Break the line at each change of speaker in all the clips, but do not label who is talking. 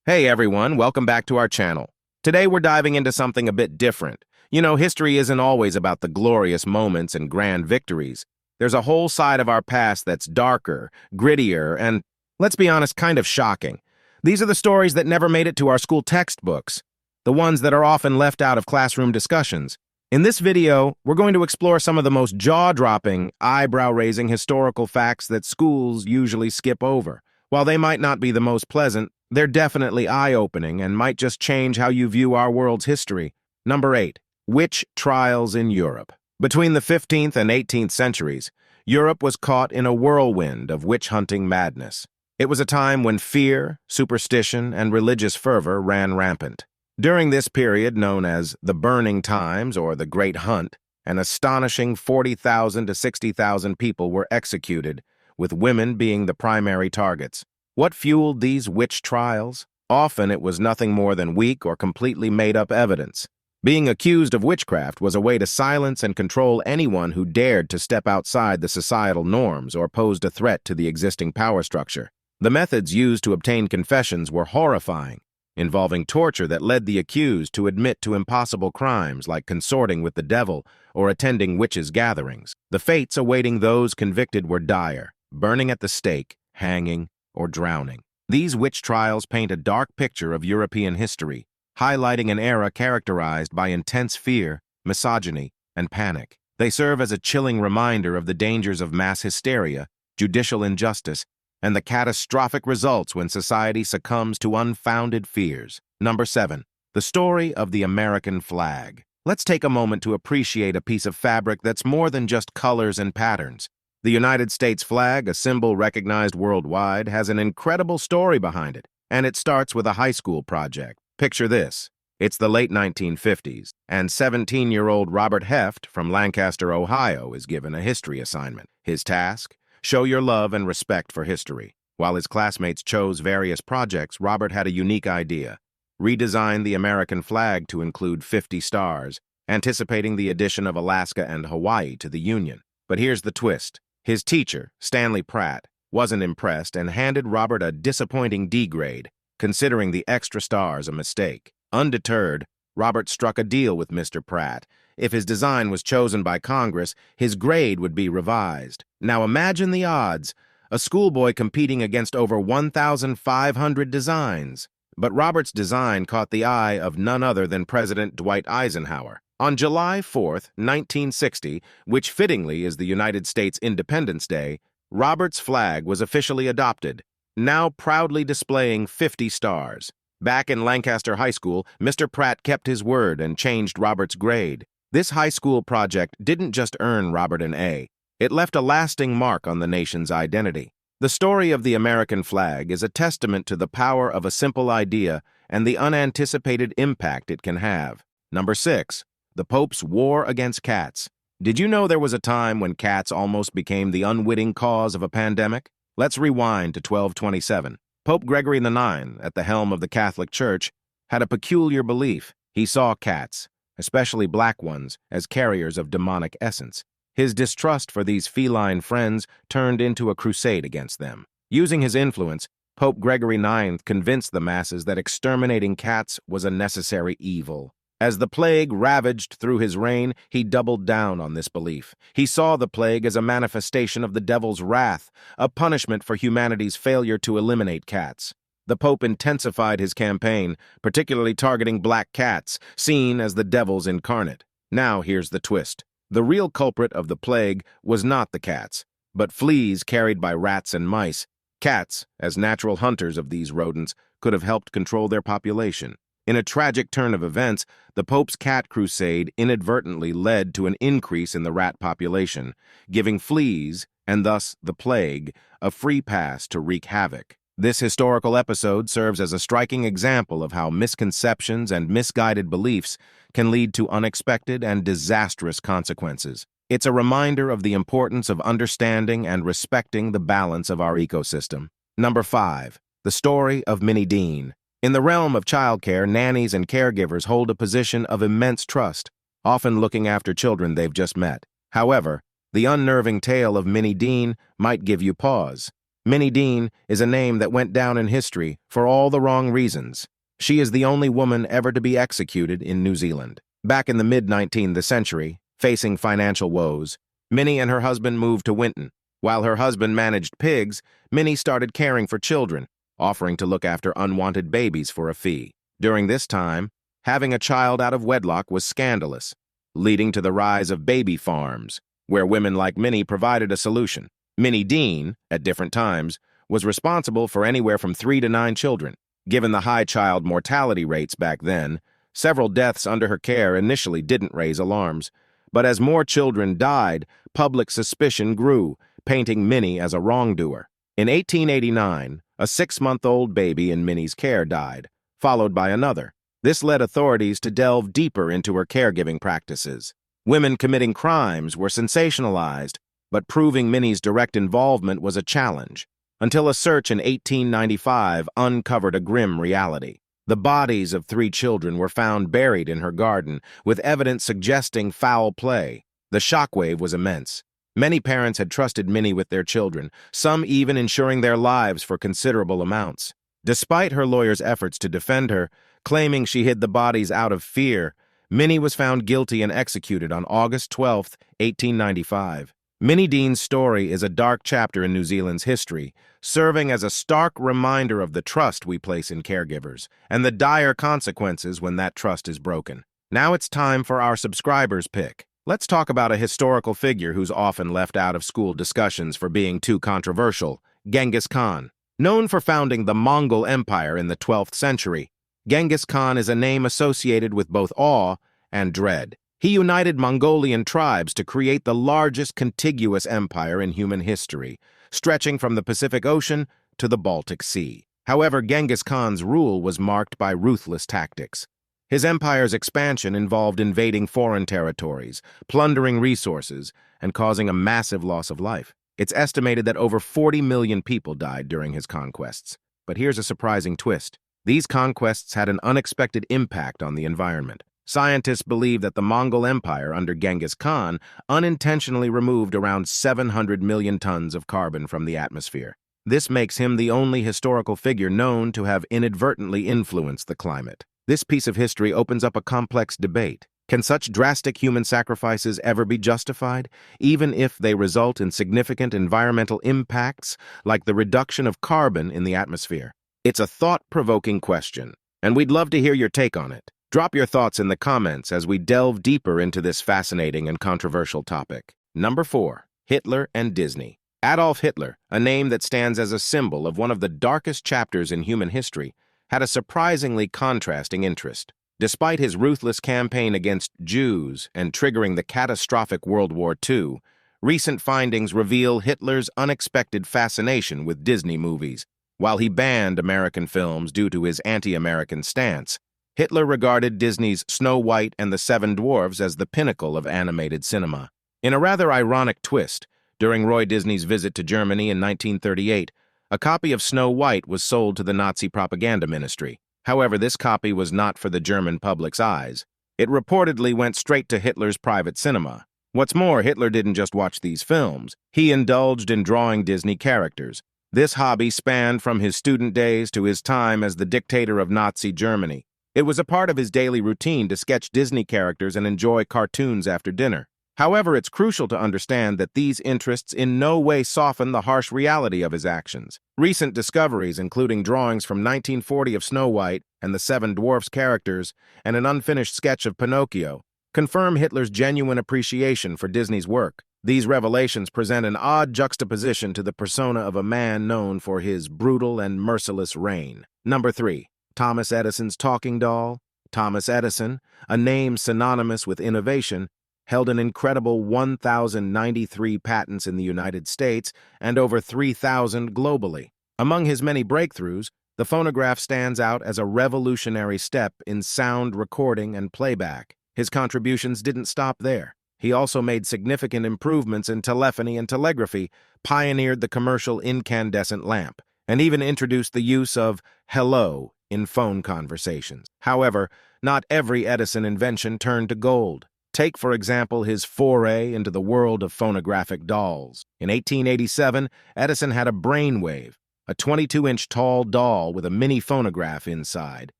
Hey everyone, welcome back to our channel. Today we're diving into something a bit different. You know, history isn't always about the glorious moments and grand victories. There's a whole side of our past that's darker, grittier, and, let's be honest, kind of shocking. These are the stories that never made it to our school textbooks, the ones that are often left out of classroom discussions. In this video, we're going to explore some of the most jaw-dropping, eyebrow-raising historical facts that schools usually skip over. While they might not be the most pleasant, they're definitely eye-opening and might just change how you view our world's history. Number 8. Witch trials in Europe. Between the 15th and 18th centuries, Europe was caught in a whirlwind of witch-hunting madness. It was a time when fear, superstition, and religious fervor ran rampant. During this period, known as the Burning Times or the Great Hunt, an astonishing 40,000 to 60,000 people were executed, with women being the primary targets. What fueled these witch trials? Often it was nothing more than weak or completely made-up evidence. Being accused of witchcraft was a way to silence and control anyone who dared to step outside the societal norms or posed a threat to the existing power structure. The methods used to obtain confessions were horrifying, involving torture that led the accused to admit to impossible crimes like consorting with the devil or attending witches' gatherings. The fates awaiting those convicted were dire: burning at the stake, hanging, or drowning. These witch trials paint a dark picture of European history, highlighting an era characterized by intense fear, misogyny, and panic. They serve as a chilling reminder of the dangers of mass hysteria, judicial injustice, and the catastrophic results when society succumbs to unfounded fears. Number 7. The story of the American flag. Let's take a moment to appreciate a piece of fabric that's more than just colors and patterns. The United States flag, a symbol recognized worldwide, has an incredible story behind it, and it starts with a high school project. Picture this. It's the late 1950s, and 17-year-old Robert Heft from Lancaster, Ohio, is given a history assignment. His task? Show your love and respect for history. While his classmates chose various projects, Robert had a unique idea: redesign the American flag to include 50 stars, anticipating the addition of Alaska and Hawaii to the Union. But here's the twist. His teacher, Stanley Pratt, wasn't impressed and handed Robert a disappointing D grade, considering the extra stars a mistake. Undeterred, Robert struck a deal with Mr. Pratt. If his design was chosen by Congress, his grade would be revised. Now imagine the odds: a schoolboy competing against over 1,500 designs. But Robert's design caught the eye of none other than President Dwight Eisenhower. On July 4th, 1960, which fittingly is the United States Independence Day, Robert's flag was officially adopted, now proudly displaying 50 stars. Back in Lancaster High School, Mr. Pratt kept his word and changed Robert's grade. This high school project didn't just earn Robert an A, it left a lasting mark on the nation's identity. The story of the American flag is a testament to the power of a simple idea and the unanticipated impact it can have. Number 6. The Pope's war against cats. Did you know there was a time when cats almost became the unwitting cause of a pandemic? Let's rewind to 1227. Pope Gregory IX, at the helm of the Catholic Church, had a peculiar belief. He saw cats, especially black ones, as carriers of demonic essence. His distrust for these feline friends turned into a crusade against them. Using his influence, Pope Gregory IX convinced the masses that exterminating cats was a necessary evil. As the plague ravaged through his reign, he doubled down on this belief. He saw the plague as a manifestation of the devil's wrath, a punishment for humanity's failure to eliminate cats. The Pope intensified his campaign, particularly targeting black cats, seen as the devil's incarnate. Now here's the twist. The real culprit of the plague was not the cats, but fleas carried by rats and mice. Cats, as natural hunters of these rodents, could have helped control their population. In a tragic turn of events, the Pope's cat crusade inadvertently led to an increase in the rat population, giving fleas, and thus the plague, a free pass to wreak havoc. This historical episode serves as a striking example of how misconceptions and misguided beliefs can lead to unexpected and disastrous consequences. It's a reminder of the importance of understanding and respecting the balance of our ecosystem. Number 5. The story of Minnie Dean. In the realm of childcare, nannies and caregivers hold a position of immense trust, often looking after children they've just met. However, the unnerving tale of Minnie Dean might give you pause. Minnie Dean is a name that went down in history for all the wrong reasons. She is the only woman ever to be executed in New Zealand. Back in the mid-19th century, facing financial woes, Minnie and her husband moved to Winton. While her husband managed pigs, Minnie started caring for children, offering to look after unwanted babies for a fee. During this time, having a child out of wedlock was scandalous, leading to the rise of baby farms, where women like Minnie provided a solution. Minnie Dean, at different times, was responsible for anywhere from 3 to 9 children. Given the high child mortality rates back then, several deaths under her care initially didn't raise alarms. But as more children died, public suspicion grew, painting Minnie as a wrongdoer. In 1889, a 6-month-old baby in Minnie's care died, followed by another. This led authorities to delve deeper into her caregiving practices. Women committing crimes were sensationalized, but proving Minnie's direct involvement was a challenge, until a search in 1895 uncovered a grim reality. The bodies of 3 children were found buried in her garden, with evidence suggesting foul play. The shockwave was immense. Many parents had trusted Minnie with their children, some even insuring their lives for considerable amounts. Despite her lawyer's efforts to defend her, claiming she hid the bodies out of fear, Minnie was found guilty and executed on August 12, 1895. Minnie Dean's story is a dark chapter in New Zealand's history, serving as a stark reminder of the trust we place in caregivers and the dire consequences when that trust is broken. Now it's time for our subscribers' pick. Let's talk about a historical figure who's often left out of school discussions for being too controversial, Genghis Khan. Known for founding the Mongol Empire in the 12th century, Genghis Khan is a name associated with both awe and dread. He united Mongolian tribes to create the largest contiguous empire in human history, stretching from the Pacific Ocean to the Baltic Sea. However, Genghis Khan's rule was marked by ruthless tactics. His empire's expansion involved invading foreign territories, plundering resources, and causing a massive loss of life. It's estimated that over 40 million people died during his conquests. But here's a surprising twist. These conquests had an unexpected impact on the environment. Scientists believe that the Mongol Empire under Genghis Khan unintentionally removed around 700 million tons of carbon from the atmosphere. This makes him the only historical figure known to have inadvertently influenced the climate. This piece of history opens up a complex debate. Can such drastic human sacrifices ever be justified, even if they result in significant environmental impacts like the reduction of carbon in the atmosphere? It's a thought-provoking question, and we'd love to hear your take on it. Drop your thoughts in the comments as we delve deeper into this fascinating and controversial topic. Number 4. Hitler and Disney. Adolf Hitler, a name that stands as a symbol of one of the darkest chapters in human history, had a surprisingly contrasting interest. Despite his ruthless campaign against Jews and triggering the catastrophic World War II, recent findings reveal Hitler's unexpected fascination with Disney movies. While he banned American films due to his anti-American stance, Hitler regarded Disney's Snow White and the Seven Dwarfs as the pinnacle of animated cinema. In a rather ironic twist, during Roy Disney's visit to Germany in 1938, a copy of Snow White was sold to the Nazi propaganda ministry. However, this copy was not for the German public's eyes. It reportedly went straight to Hitler's private cinema. What's more, Hitler didn't just watch these films. He indulged in drawing Disney characters. This hobby spanned from his student days to his time as the dictator of Nazi Germany. It was a part of his daily routine to sketch Disney characters and enjoy cartoons after dinner. However, it's crucial to understand that these interests in no way soften the harsh reality of his actions. Recent discoveries, including drawings from 1940 of Snow White and the Seven Dwarfs characters and an unfinished sketch of Pinocchio, confirm Hitler's genuine appreciation for Disney's work. These revelations present an odd juxtaposition to the persona of a man known for his brutal and merciless reign. Number 3. Thomas Edison's talking doll. Thomas Edison, a name synonymous with innovation, held an incredible 1,093 patents in the United States and over 3,000 globally. Among his many breakthroughs, the phonograph stands out as a revolutionary step in sound recording and playback. His contributions didn't stop there. He also made significant improvements in telephony and telegraphy, pioneered the commercial incandescent lamp, and even introduced the use of hello in phone conversations. However, not every Edison invention turned to gold. Take, for example, his foray into the world of phonographic dolls. In 1887, Edison had a brainwave, a 22-inch tall doll with a mini phonograph inside,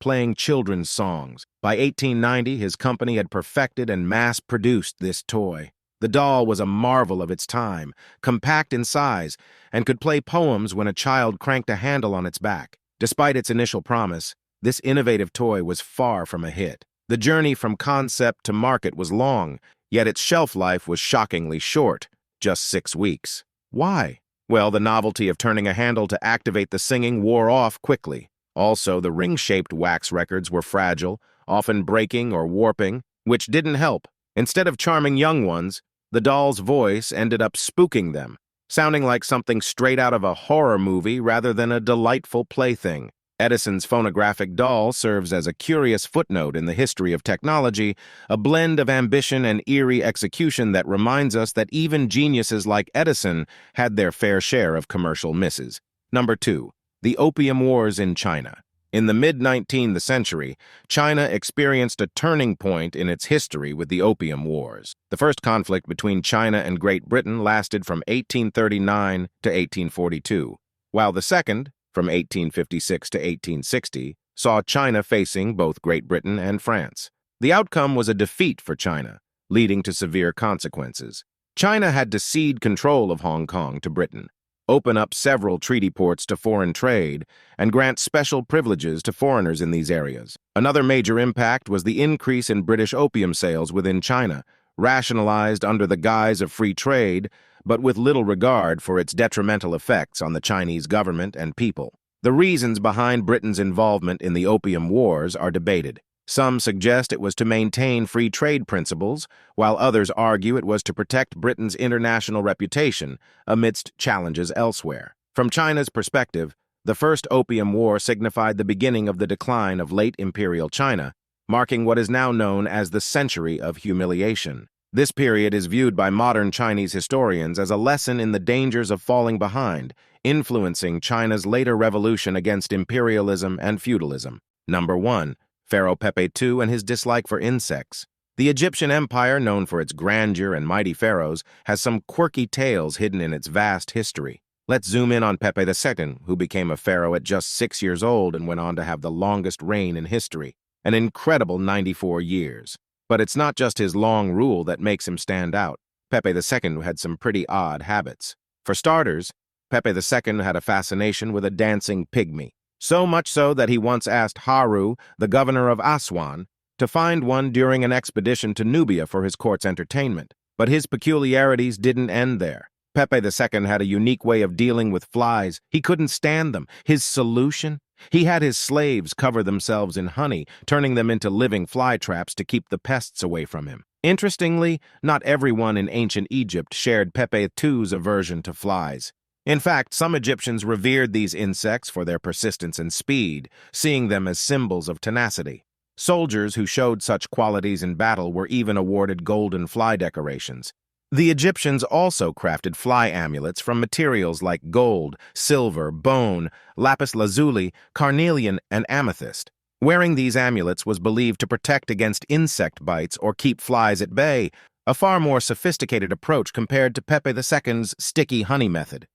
playing children's songs. By 1890, his company had perfected and mass-produced this toy. The doll was a marvel of its time, compact in size, and could play poems when a child cranked a handle on its back. Despite its initial promise, this innovative toy was far from a hit. The journey from concept to market was long, yet its shelf life was shockingly short, just 6 weeks. Why? Well, the novelty of turning a handle to activate the singing wore off quickly. Also, the ring-shaped wax records were fragile, often breaking or warping, which didn't help. Instead of charming young ones, the doll's voice ended up spooking them, sounding like something straight out of a horror movie rather than a delightful plaything. Edison's phonographic doll serves as a curious footnote in the history of technology, a blend of ambition and eerie execution that reminds us that even geniuses like Edison had their fair share of commercial misses. Number 2. The Opium Wars in China. In the mid-19th century, China experienced a turning point in its history with the Opium Wars. The first conflict between China and Great Britain lasted from 1839 to 1842, while the second, from 1856 to 1860, saw China facing both Great Britain and France. The outcome was a defeat for China, leading to severe consequences. China had to cede control of Hong Kong to Britain, open up several treaty ports to foreign trade, and grant special privileges to foreigners in these areas. Another major impact was the increase in British opium sales within China, rationalized under the guise of free trade, but with little regard for its detrimental effects on the Chinese government and people. The reasons behind Britain's involvement in the Opium Wars are debated. Some suggest it was to maintain free trade principles, while others argue it was to protect Britain's international reputation amidst challenges elsewhere. From China's perspective, the First Opium War signified the beginning of the decline of late imperial China, marking what is now known as the Century of Humiliation. This period is viewed by modern Chinese historians as a lesson in the dangers of falling behind, influencing China's later revolution against imperialism and feudalism. Number 1. Pharaoh Pepe II and his dislike for insects. The Egyptian empire, known for its grandeur and mighty pharaohs, has some quirky tales hidden in its vast history. Let's zoom in on Pepe II, who became a pharaoh at just 6 years old and went on to have the longest reign in history, an incredible 94 years. But it's not just his long rule that makes him stand out. Pepe II had some pretty odd habits. For starters, Pepe II had a fascination with a dancing pygmy. So much so that he once asked Haru, the governor of Aswan, to find one during an expedition to Nubia for his court's entertainment. But his peculiarities didn't end there. Pepe II had a unique way of dealing with flies. He couldn't stand them. His solution? He had his slaves cover themselves in honey, turning them into living fly traps to keep the pests away from him. Interestingly, not everyone in ancient Egypt shared Pepe II's aversion to flies. In fact, some Egyptians revered these insects for their persistence and speed, seeing them as symbols of tenacity. Soldiers who showed such qualities in battle were even awarded golden fly decorations. The Egyptians also crafted fly amulets from materials like gold, silver, bone, lapis lazuli, carnelian, and amethyst. Wearing these amulets was believed to protect against insect bites or keep flies at bay, a far more sophisticated approach compared to Pepe II's sticky honey method.